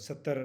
70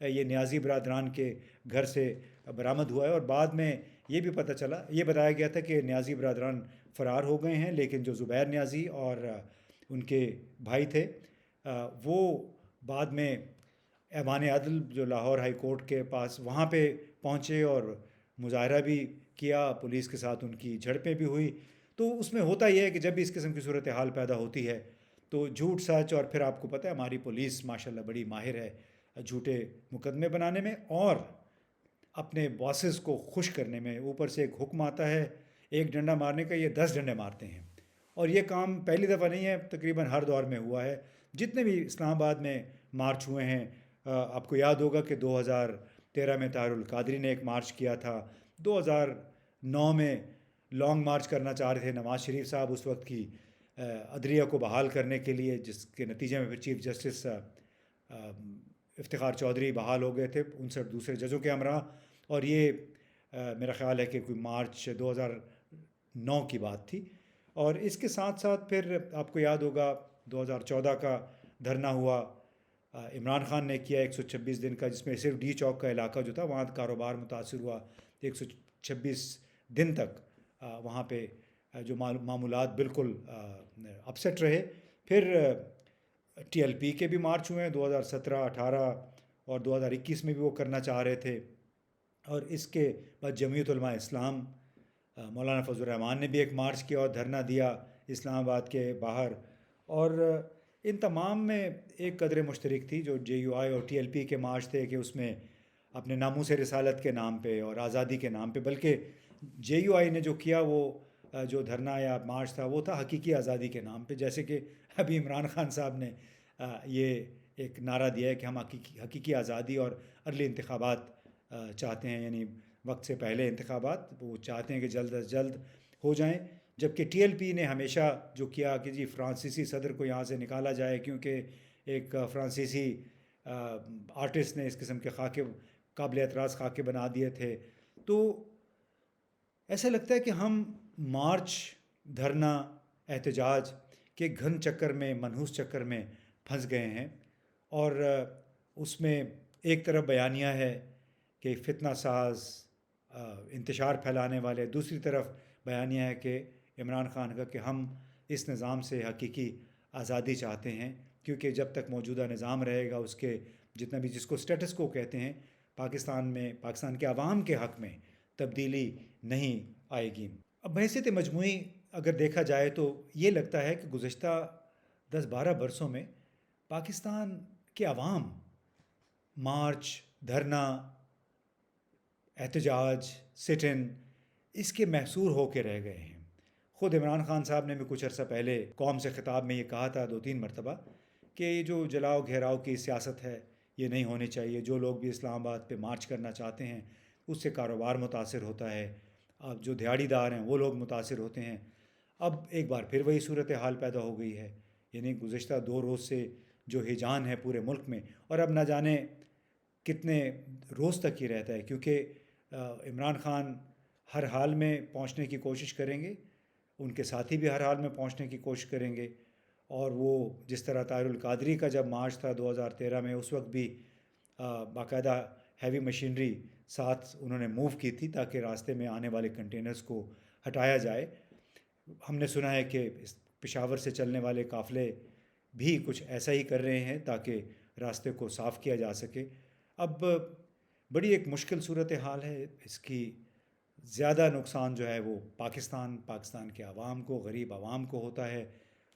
یہ نیازی برادران کے گھر سے برآمد ہوا ہے، اور بعد میں یہ بھی پتہ چلا، یہ بتایا گیا تھا کہ نیازی برادران فرار ہو گئے ہیں، لیکن جو زبیر نیازی اور ان کے بھائی تھے وہ بعد میں ایوان عدل جو لاہور ہائی کورٹ کے پاس وہاں پہ پہنچے اور مظاہرہ بھی کیا، پولیس کے ساتھ ان کی جھڑپیں بھی ہوئی۔ تو اس میں ہوتا یہ ہے کہ جب بھی اس قسم کی صورتحال پیدا ہوتی ہے تو جھوٹ سچ، اور پھر آپ کو پتہ ہے ہماری پولیس ماشاءاللہ بڑی ماہر ہے جھوٹے مقدمے بنانے میں اور اپنے باسز کو خوش کرنے میں۔ اوپر سے ایک حکم آتا ہے ایک ڈنڈا مارنے کا، یہ 10 ڈنڈے مارتے ہیں، اور یہ کام پہلی دفعہ نہیں ہے، تقریباً ہر دور میں ہوا ہے۔ جتنے بھی اسلام آباد میں مارچ ہوئے ہیں، آپ کو یاد ہوگا کہ 2013 میں طاہر القادری نے ایک مارچ کیا تھا، 2009 میں لانگ مارچ کرنا چاہ رہے تھے نواز شریف صاحب اس وقت کی عدلیہ کو بحال کرنے کے لیے، جس کے نتیجے میں پھر چیف جسٹس افتخار چودھری بحال ہو گئے تھے 59 دوسرے ججوں کے ہمراہ، اور یہ میرا خیال ہے کہ کوئی مارچ 2009 کی بات تھی۔ اور اس کے ساتھ ساتھ پھر آپ کو یاد ہوگا 2014 کا دھرنا ہوا، عمران خان نے کیا 126 دن کا، جس میں صرف ڈی چوک کا علاقہ جو تھا وہاں کاروبار متاثر ہوا، 126 دن تک وہاں پہ جو معمولات بالکل اپسیٹ رہے۔ پھر ٹی ایل پی کے بھی مارچ ہوئے ہیں 2017، 18 اور 2021 میں بھی وہ کرنا چاہ رہے تھے، اور اس کے بعد جمعیت علماء اسلام مولانا فضل الرحمان نے بھی ایک مارچ کیا اور دھرنا دیا اسلام آباد کے باہر، اور ان تمام میں ایک قدر مشترک تھی جو جے یو آئی اور ٹی ایل پی کے مارچ تھے کہ اس میں اپنے ناموس رسالت کے نام پہ اور آزادی کے نام پہ، بلکہ جے یو آئی نے جو کیا وہ جو دھرنا یا مارچ تھا وہ تھا حقیقی آزادی کے نام پہ، جیسے کہ ابھی عمران خان صاحب نے یہ ایک نعرہ دیا ہے کہ ہم حقیقی آزادی اور ارلی انتخابات چاہتے ہیں، یعنی وقت سے پہلے انتخابات وہ چاہتے ہیں کہ جلد از جلد ہو جائیں، جبکہ ٹی ایل پی نے ہمیشہ جو کیا کہ جی فرانسیسی صدر کو یہاں سے نکالا جائے، کیونکہ ایک فرانسیسی آرٹسٹ نے اس قسم کے خاکے قابل اعتراض خاکے بنا دیے تھے۔ تو ایسا لگتا ہے کہ ہم مارچ، دھرنا، احتجاج کے گھن چکر میں، منحوس چکر میں پھنس گئے ہیں، اور اس میں ایک طرف بیانیہ ہے کہ فتنہ ساز، انتشار پھیلانے والے، دوسری طرف بیانیہ ہے کہ عمران خان کا کہ ہم اس نظام سے حقیقی آزادی چاہتے ہیں، کیونکہ جب تک موجودہ نظام رہے گا اس کے جتنا بھی، جس کو سٹیٹس کو کہتے ہیں، پاکستان میں پاکستان کے عوام کے حق میں تبدیلی نہیں آئے گی۔ اب بحیثیت مجموعی اگر دیکھا جائے تو یہ لگتا ہے کہ گزشتہ 10-12 برسوں میں پاکستان کے عوام مارچ، دھرنا، احتجاج، سٹ ان، اس کے محصور ہو کے رہ گئے ہیں۔ خود عمران خان صاحب نے بھی کچھ عرصہ پہلے قوم سے خطاب میں یہ کہا تھا 2-3 مرتبہ کہ یہ جو جلاؤ گھیراؤ کی سیاست ہے یہ نہیں ہونی چاہیے، جو لوگ بھی اسلام آباد پہ مارچ کرنا چاہتے ہیں اس سے کاروبار متاثر ہوتا ہے، اب جو دیہڑی دار ہیں وہ لوگ متاثر ہوتے ہیں۔ اب ایک بار پھر وہی صورتحال پیدا ہو گئی ہے، یعنی گزشتہ 2 روز سے جو ہیجان ہے پورے ملک میں، اور اب نہ جانے کتنے روز تک یہ رہتا ہے، کیونکہ عمران خان ہر حال میں پہنچنے کی کوشش کریں گے، ان کے ساتھی بھی ہر حال میں پہنچنے کی کوشش کریں گے، اور وہ جس طرح طاہر القادری کا جب مارچ تھا 2013 میں، اس وقت بھی باقاعدہ ہیوی مشینری ساتھ انہوں نے موو کی تھی تاکہ راستے میں آنے والے کنٹینرز کو ہٹایا جائے۔ ہم نے سنا ہے کہ پشاور سے چلنے والے قافلے بھی کچھ ایسا ہی کر رہے ہیں تاکہ راستے کو صاف کیا جا سکے۔ اب بڑی ایک مشکل صورتحال ہے، اس کی زیادہ نقصان جو ہے وہ پاکستان کے عوام کو، غریب عوام کو ہوتا ہے،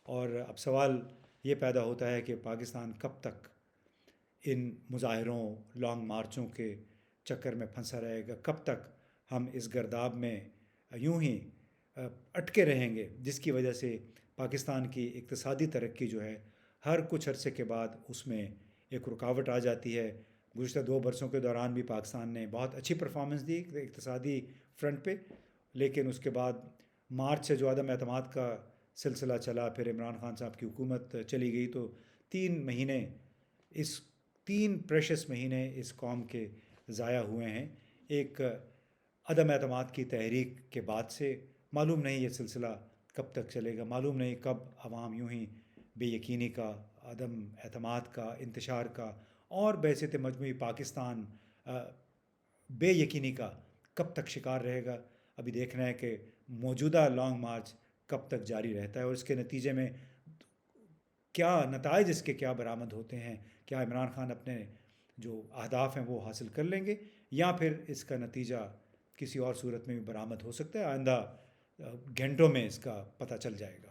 اور اب سوال یہ پیدا ہوتا ہے کہ پاکستان کب تک ان مظاہروں، لانگ مارچوں کے چکر میں پھنسا رہے گا، کب تک ہم اس گرداب میں یوں ہی اٹکے رہیں گے، جس کی وجہ سے پاکستان کی اقتصادی ترقی جو ہے ہر کچھ عرصے کے بعد اس میں ایک رکاوٹ آ جاتی ہے۔ گزشتہ 2 برسوں کے دوران بھی پاکستان نے بہت اچھی پرفارمنس دی اقتصادی فرنٹ پہ، لیکن اس کے بعد مارچ سے جو عدم اعتماد کا سلسلہ چلا، پھر عمران خان صاحب کی حکومت چلی گئی، تو 3 پریشس مہینے اس قوم کے ضائع ہوئے ہیں ایک عدم اعتماد کی تحریک کے بعد سے۔ معلوم نہیں یہ سلسلہ کب تک چلے گا، معلوم نہیں کب عوام یوں ہی بے یقینی کا، عدم اعتماد کا، انتشار کا اور بحیثیت مجموعی پاکستان بے یقینی کا کب تک شکار رہے گا. ابھی دیکھنا ہے کہ موجودہ لانگ مارچ کب تک جاری رہتا ہے اور اس کے نتیجے میں کیا نتائج اس کے کیا برآمد ہوتے ہیں. کیا عمران خان اپنے جو اہداف ہیں وہ حاصل کر لیں گے یا پھر اس کا نتیجہ کسی اور صورت میں بھی برآمد ہو سکتا ہے. آئندہ گھنٹوں میں اس کا پتہ چل جائے گا.